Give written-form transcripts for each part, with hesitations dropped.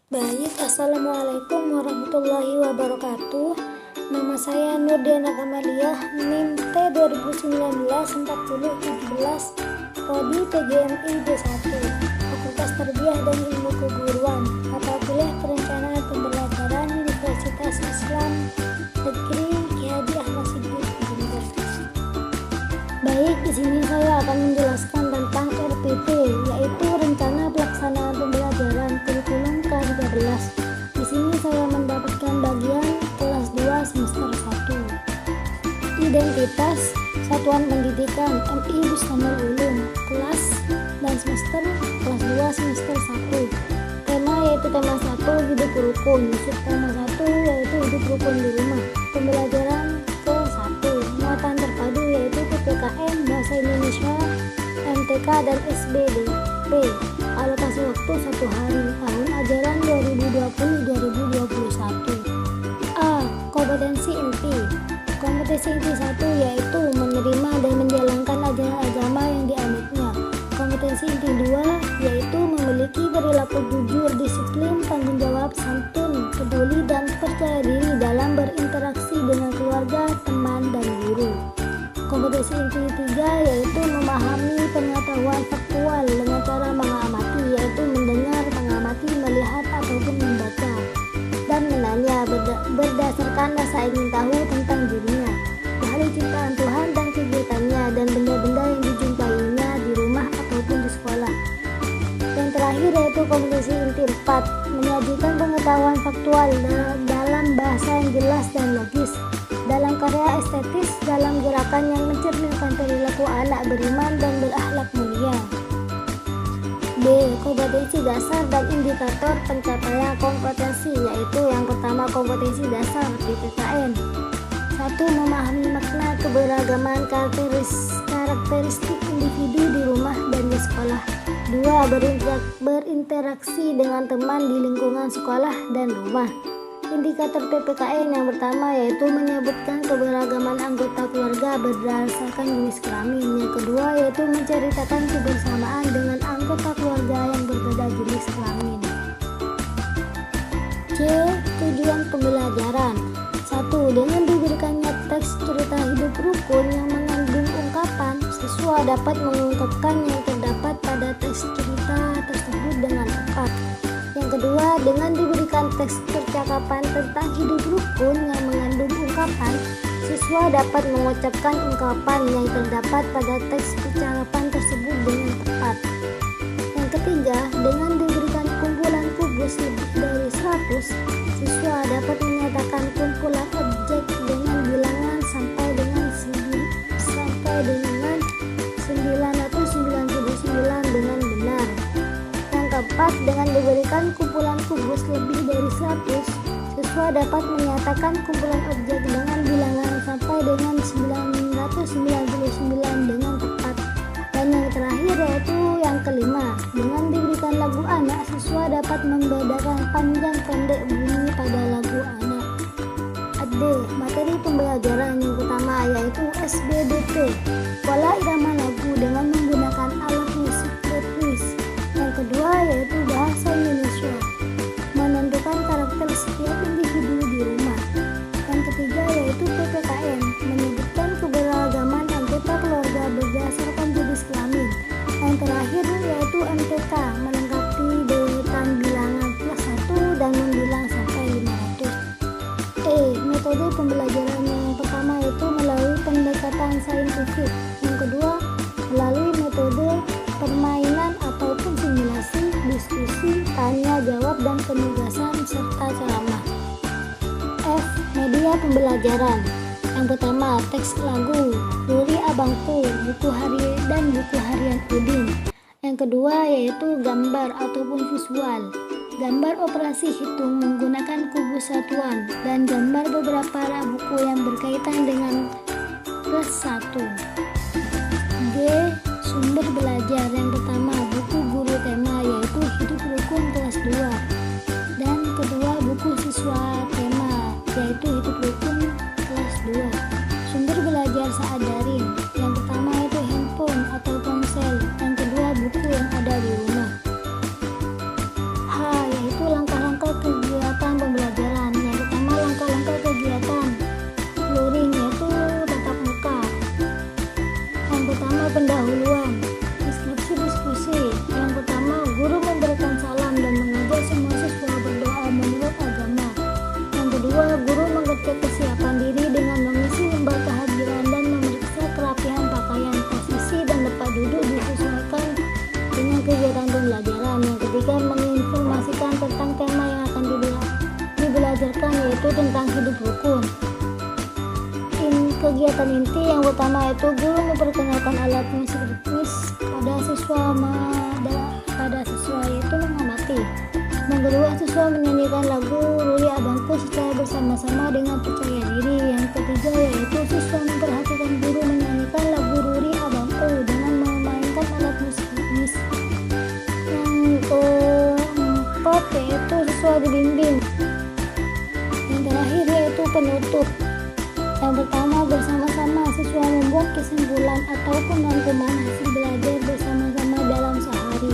Baik, Assalamualaikum warahmatullahi wabarakatuh. Nama saya Nurdiana Kamaliah, NIM T 2019-4017, Prodi PGMI D1, Fakultas Tarbiyah dan Ilmu Keguruan, mata kuliah Perencanaan Pembelajaran Universitas Islam Negeri Ki Haji Ahmad Siddiq Jember. Baik, di sini saya akan menjelaskan tentang RPP, yaitu Rencana Pelaksanaan Pembelajaran Kurikulum ke-13. Di sini saya mendapatkan bagian kelas 2 semester 1. Identitas Satuan Pendidikan MI Bustanul Ulum, kelas dan semester kelas 2 semester 1. Tema yaitu tema 1 hidup rukun, tema 1 yaitu hidup rukun di rumah. Pembelajaran ke-1, muatan terpadu yaitu PPKN Bahasa Indonesia, MTK dan SBDP. Alokasi waktu 1 hari, tahun ajaran 2020-2021. A. Kompetensi inti. Kompetensi inti 1 yaitu menerima dan menjalankan ajaran agama yang dianutnya. Kompetensi inti 2 yaitu memiliki perilaku jujur, disiplin, tanggung jawab, santun, peduli, dan percaya diri dalam berinteraksi dengan keluarga, teman, dan guru. Kompetensi inti 3 yaitu memahami pengetahuan faktual dengan cara mengamati, yaitu mendengar, mengamati, melihat, ataupun membaca, dan menanya berdasarkan rasa ingin tahu tentang dirinya, makhluk ciptaan Tuhan dan kegiatannya, dan benda-benda yang dijumpainya di rumah ataupun di sekolah. Yang terakhir yaitu kompetensi inti 4, menyajikan pengetahuan faktual dalam bahasa yang jelas dan logis, dalam karya estetis, dalam gerakan yang mencerminkan perilaku anak beriman dan berakhlak mulia. B. Kompetensi dasar dan indikator pencapaian kompetensi, yaitu yang pertama kompetensi dasar PPKN. 1. Memahami makna keberagaman karakteristik individu di rumah dan di sekolah. 2. Berinteraksi dengan teman di lingkungan sekolah dan rumah. Indikator PPKN yang pertama yaitu menyebutkan keberagaman anggota keluarga berdasarkan jenis kelamin. Yang kedua yaitu menceritakan kebersamaan dengan anggota keluarga yang berbeda jenis kelamin. C. Tujuan pembelajaran. 1. Dengan diberikannya teks cerita hidup rukun yang mengandung ungkapan, siswa dapat mengungkapkan yang terdapat pada teks cerita tersebut dengan tepat. Yang kedua, dengan diberikan teks percakapan tentang hidup rukun yang mengandung ungkapan, siswa dapat mengucapkan ungkapan yang terdapat pada teks percakapan tersebut dengan tepat. Yang ketiga, dengan diberikan kumpulan kubus lebih dari 100, siswa dapat menyatakan kumpulan objek dengan bilangan sampai dengan 999 dengan benar. Yang keempat, dengan diberikan kumpulan kubus lebih dari 100, siswa dapat menyatakan kumpulan objek dengan bilangan sampai dengan 999 dengan tepat. Dan yang terakhir yaitu yang kelima, dengan diberikan lagu anak, siswa dapat membedakan panjang pendek bunyi pada lagu anak. D. Materi pembelajaran yang pertama yaitu SBDP, pola irama lagu dengan menggunakan alat musik ritmis. Yang kedua yaitu bahasa Indonesia, menentukan karakter setiap individu di rumah. Yang ketiga yaitu PPKN, menyebutkan keberagaman anggota keluarga berdasarkan jenis kelamin. Yang terakhir yaitu MTK, melengkapi deretan bilangan plus 1 dan membilang sampai 500. Metode pembelajaran yang pertama yaitu melalui pendekatan saintifik. Yang kedua melalui metode permainan ataupun simulasi, diskusi, tanya jawab, dan penugasan serta ceramah. F. Media pembelajaran. Yang pertama teks lagu, Ruri Abangku, buku harian Udin. Yang kedua yaitu gambar ataupun visual, gambar operasi hitung menggunakan kubus satuan, dan gambar beberapa buku yang berkaitan dengan plus 1. G. Sumber belajar. Yang pertama buku guru tema yaitu hidup rukun kelas 2, dan kedua buku siswa tema yaitu hidup rukun kelas 2. Sumber belajar saat daring. Yang pertama itu handphone atau ponsel, yang kedua buku yang ada di rumah. H. Yaitu langkah-langkah kegiatan inti yang pertama yaitu guru memperkenalkan alat musik ritmis pada siswa yaitu mengamati. Yang kedua, siswa menyanyikan lagu Ruri Abangku secara bersama-sama dengan percaya diri. Yang ketiga yaitu siswa memperhatikan guru menyanyikan lagu Ruri Abangku dengan memainkan alat musik ritmis. Yang keempat yaitu siswa dibimbing. Yang terakhir yaitu penutup. Yang pertama, bersama-sama siswa membuat kesimpulan ataupun rangkuman hasil belajar bersama-sama dalam sehari.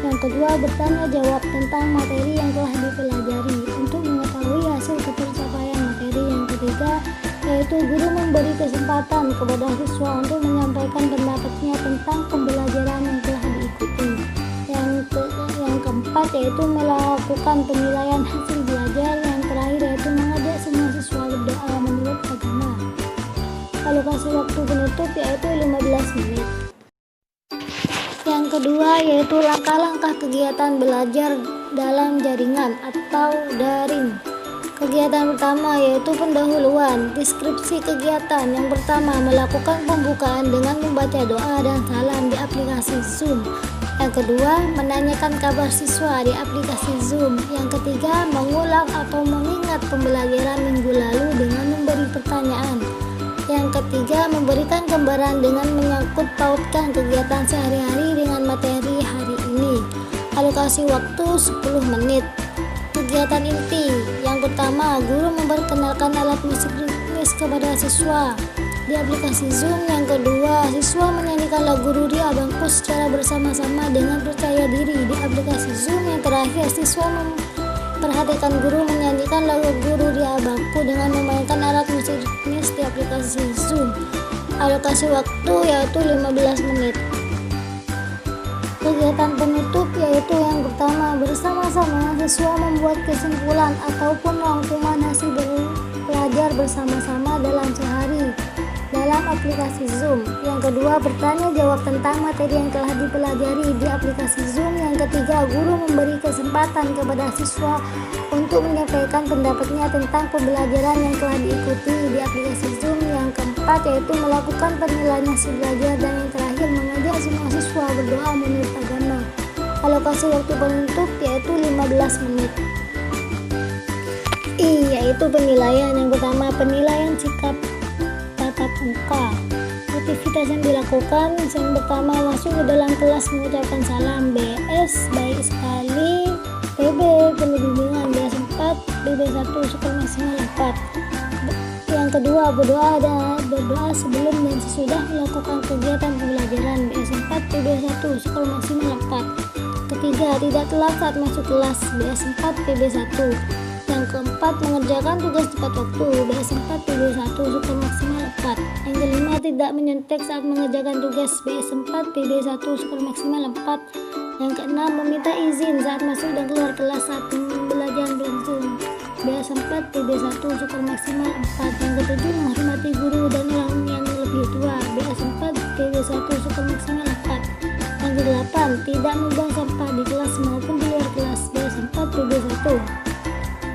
Yang kedua, bertanya jawab tentang materi yang telah dipelajari untuk mengetahui hasil pencapaian materi. Yang ketiga, yaitu guru memberi kesempatan kepada siswa untuk menyampaikan pendapatnya tentang pembelajaran yang telah diikuti. Yang keempat, yaitu melakukan penilaian hasil belajar. Yang terakhir, yaitu mengajak semua siswa berdoa menurut agama. Alokasi waktu penutup yaitu 15 menit. Yang kedua yaitu langkah-langkah kegiatan belajar dalam jaringan atau daring. Kegiatan pertama yaitu pendahuluan, deskripsi kegiatan. Yang pertama, melakukan pembukaan dengan membaca doa dan salam di aplikasi Zoom. Yang kedua, menanyakan kabar siswa di aplikasi Zoom. Yang ketiga, mengulang atau mengingat pembelajaran minggu lalu dengan memberi pertanyaan. Yang ketiga, memberikan gambaran dengan menyangkut pautkan kegiatan sehari-hari dengan materi hari ini. Alokasi waktu 10 menit. Kegiatan inti. Yang pertama, guru memperkenalkan alat musik ritmis kepada siswa di aplikasi Zoom. Yang kedua, siswa menyanyikan lagu Ruri Abangku secara bersama-sama dengan percaya diri di aplikasi Zoom. Yang terakhir, siswa memperhatikan guru menyanyikan lagu Ruri Abangku dengan memainkan alat musik ritmis di aplikasi Zoom. Alokasi waktu yaitu 15 menit. Kegiatan penutup yaitu yang pertama, bersama-sama siswa membuat kesimpulan ataupun rangkuman hasil belajar bersama-sama dalam sehari dalam aplikasi Zoom. Yang kedua, bertanya jawab tentang materi yang telah dipelajari di aplikasi Zoom. Yang ketiga, guru memberi kesempatan kepada siswa untuk menyampaikan pendapatnya tentang pembelajaran yang telah diikuti di aplikasi Zoom. Yang keempat yaitu melakukan penilaian hasil belajar. Dan yang terakhir, mengajak semua siswa berdoa menurut agama. Alokasi waktu penutup yaitu 15 menit. Yaitu penilaian. Yang pertama, penilaian sikap tatap muka. Aktivitas yang dilakukan, yang pertama, masuk ke dalam kelas mengucapkan salam. BS, baik sekali. PB, penuh bimbingan. BS 4, BB 1, skor maksimal 4. Yang kedua, berdoa sebelum dan sesudah melakukan kegiatan pembelajaran. BS 4, PB 1, skor maksimal 4. Ketiga, tidak telat saat masuk kelas. BS 4, PB 1. Yang keempat, mengerjakan tugas tepat waktu. BS 4, PB 1, skor maksimal 4. Yang kelima, tidak menyontek saat mengerjakan tugas. BS 4, PB 1, skor maksimal 4. Yang keenam, meminta izin saat masuk dan keluar kelas saat pembelajaran berlangsung. BS 4, PB 1, skor maksimal 4. Yang ketujuh, menghormati guru dan orang yang lebih tua. BS 4, PB 1, skor maksimal 4. Yang kedelapan, tidak membuang sampah di kelas maupun di luar kelas. BS 4, PB 1,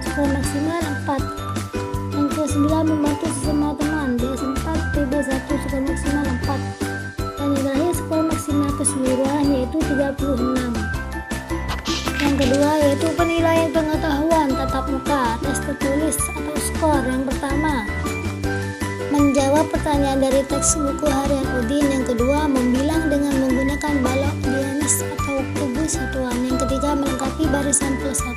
skor maksimal 4. Yang ke-9, membantu sesama teman. BS 4, PB 1, skor maksimal 4. Dan yang terakhir, skor maksimal keseluruhan yaitu 36. Yang kedua yaitu penilaian pengetahuan tatap muka, tes tertulis atau skor. Yang pertama, menjawab pertanyaan dari teks buku harian Udin. Yang kedua, membilang dengan menggunakan balok dinamis atau kubus satuan. Yang ketiga, melengkapi barisan plus 1.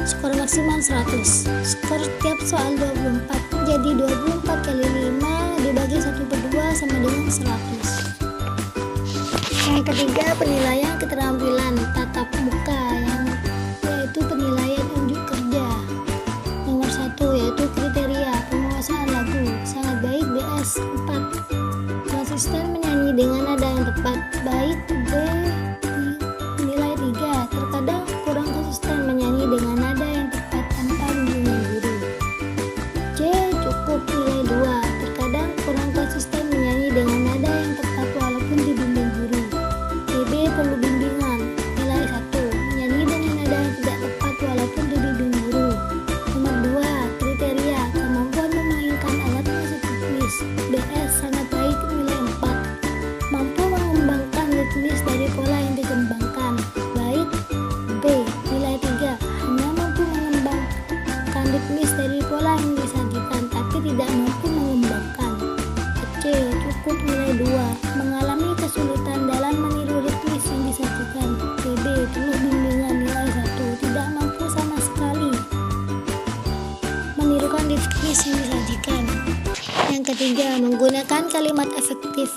Skor maksimal 100. Skor tiap soal 24. Jadi 24 kali 5 dibagi 1/2 sama dengan 100. Yang ketiga, penilaian keterampilan tatap muka, yaitu penilaian unjuk kerja. Nomor 1 yaitu kriteria penguasaan lagu sangat baik. BS 4, konsisten menyanyi dengan nada yang tepat baik. B, nilai 3, terkadang kurang konsisten menyanyi dengan nada yang tepat ritmis yang disajikan. Yang ketiga, menggunakan kalimat efektif.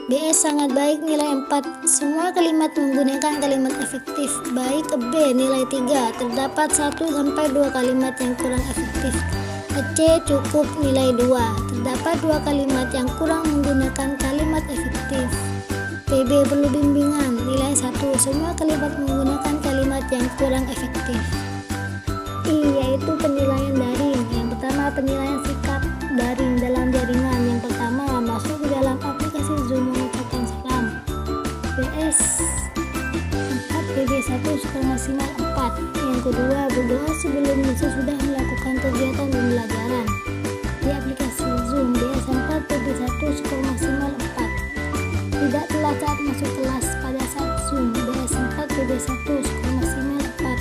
BS sangat baik, nilai 4. Semua kalimat menggunakan kalimat efektif. Baik. B, nilai 3. Terdapat 1-2 kalimat yang kurang efektif. C, cukup, nilai 2. Terdapat 2 kalimat yang kurang menggunakan kalimat efektif. PB, perlu bimbingan, nilai 1. Semua kalimat menggunakan kalimat yang kurang efektif. I, yaitu penilaian daring. Yang pertama, penilaian sikap daring dalam jaringan. Yang pertama, masuk ke dalam aplikasi Zoom mengucapkan salam. BS 4, PB 1 skor maksimal 4. Yang kedua, berdoa sebelum sudah melakukan kegiatan pembelajaran di aplikasi Zoom. BS 4, PB 1 skor maksimal 4. Tidak telat saat masuk kelas pada saat Zoom. BS 4, PB 1 skor maksimal 4.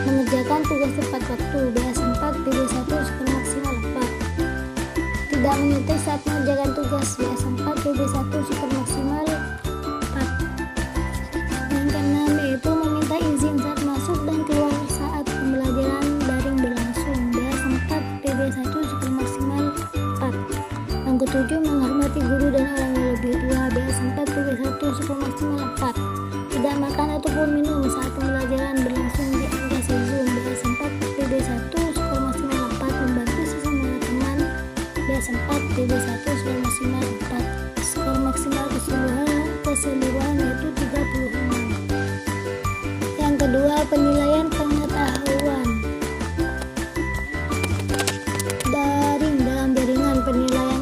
Mengerjakan tugas tepat waktu. BS 4, PB 1 skor maksimal 4. Tidak menyetir saat mengerjakan tugas. BS 4, PB 1 skor maksimal 4. Yang keenam, yaitu meminta izin saat masuk dan keluar saat pembelajaran daring berlangsung. BS 4, PB 1 skor maksimal 4. Yang ketujuh, menghormati guru dan orang yang lebih tua. BS 4, PB 1 skor maksimal 4. Tidak makan ataupun minum saat pembelajaran berlangsung di aplikasi Zoom. BS 4, PB 1 skor maksimal 4. Membantu sesama teman. BS 4, PB 1 skor maksimal 4. Skor maksimal keseluruhan yaitu 36. Yang kedua, penilaian pengetahuan daring dalam jaringan. Penilaian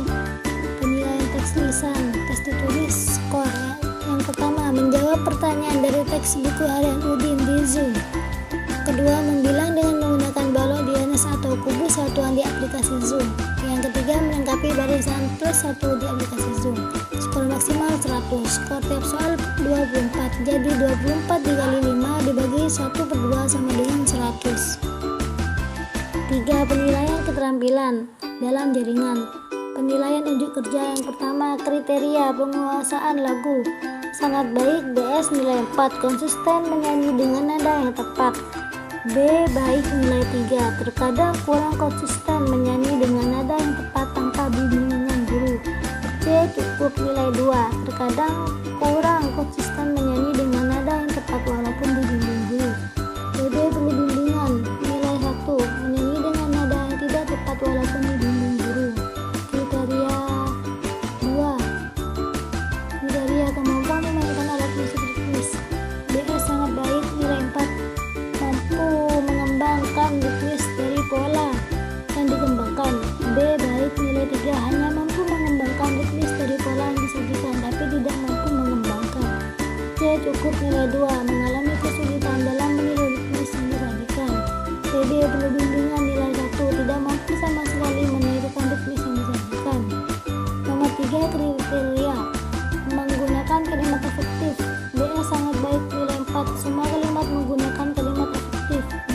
teks lisan, tes tertulis, skor. Yang pertama, menjawab pertanyaan dari teks buku harian Udin di Zoom. Kedua, membilang dengan menggunakan balok dianas atau kubus satuan di aplikasi Zoom. Yang ketiga, melengkapi barisan plus 1 di aplikasi Zoom. Skor maksimal 100. Skor tiap soal 24. Jadi 24 dikali 5 dibagi 1/2 sama dengan 100. 3. Penilaian keterampilan dalam jaringan. Penilaian unjuk kerja. Yang pertama, kriteria penguasaan lagu. Sangat baik, BS nilai 4. Konsisten menyanyi dengan nada yang tepat. B, baik, nilai 3. Terkadang kurang konsisten menyanyi dengan nada yang tepat tanpa bimbingan guru. C, cukup, nilai 2. Terkadang kurang konsisten menyanyi dengan nada yang tepat walaupun dibimbing guru. BD, perlu bimbingan, nilai 1. Menyanyi dengan nada yang tidak tepat walaupun dibimbing guru. Kriteria 2. Kriteria kemampuan memainkan alat musik ritmis. BS sangat baik, nilai 4. Mampu mengembangkan ritmis dari pola yang dikembangkan. B, baik, nilai 3. Hanya mampu mengembangkan ritmis dari pola yang disajikan tapi tidak mampu mengembangkan. C, cukup, nilai 2. Mengalami kesulitan dalam meniru ritmis yang disajikan. PB, perlu bimbingan, nilai 1. Tidak mampu sama sekali menirukan ritmis yang disajikan. Nomor 3, kriteria menggunakan kalimat efektif. BS sangat baik, nilai 4. Semua kalimat menggunakan kalimat efektif. B,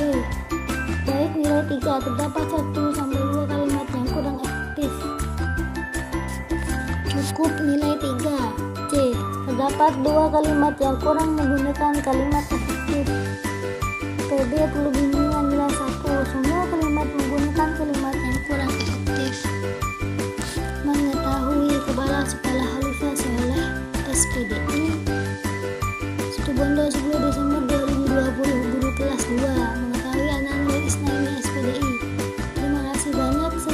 baik, nilai 3. Terdapat 1-2 kalimat yang kurang efektif. Cukup, nilai 3. C, terdapat 2 kalimat yang kurang menggunakan kalimat efektif. PB, perlu bimbingan,